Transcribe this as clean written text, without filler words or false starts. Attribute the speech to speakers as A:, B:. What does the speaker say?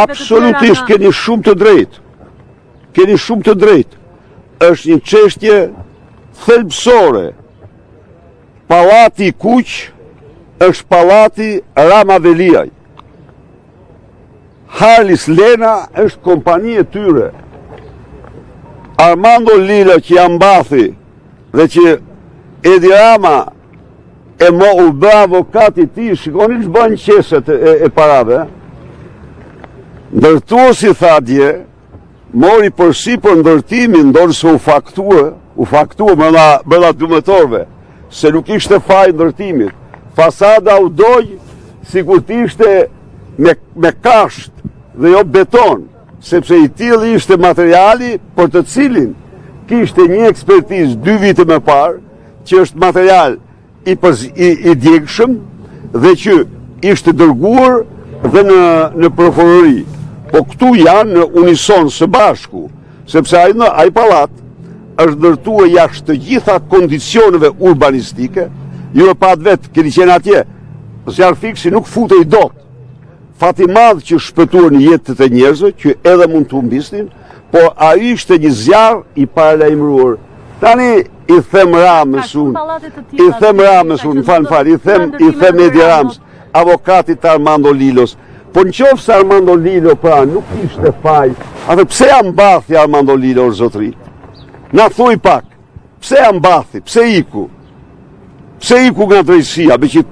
A: Absolutisht keni shumë të drejtë. Keni shumë të drejtë. Është një çështje thelbësore. Pallati i Kuq është pallati Rama Veliaj. Harlis Lena është kompani e tyre. Armando Lila që janë mbathi dhe që Edi Rama e u bë avokati ti, shikoni që bënë qeset e parave. Ndërtuesi tha dje, mori përsi për ndërtimin, ndorëse u faktua mëna dëmëtorve, se nuk ishte faj ndërtimit. Fasada u dojë si kur t'ishte me kasht dhe jo beton, sepse i tillë ishte materiali për të cilin kishte një ekspertizë 2 vite më parë, që është material i djegshëm dhe që ishte dërguar dhe në prokurori. Po këtu janë në unison së bashku, sepse ai pallat është ndërtuar jashtë të gjitha kondicioneve urbanistike, ju e pat vetë, keni qenë atje, zjarë fiksi nuk futej dot. Fati madh që shpëtuar një jetët e njerëzve, që edhe mund të humbisnin, por ai ishte një zjarë i paralajmëruar. Tani i them Ramës i them Edi Ramës, avokatit Armando Lilos. Po në qoftë se Armando Lilo pra nuk ishte faj, atë pse ja mbathi Armando Lilo zotri? Na thuj pak, pse ja mbathi, pse iku? Pse iku nga drejtësia, me që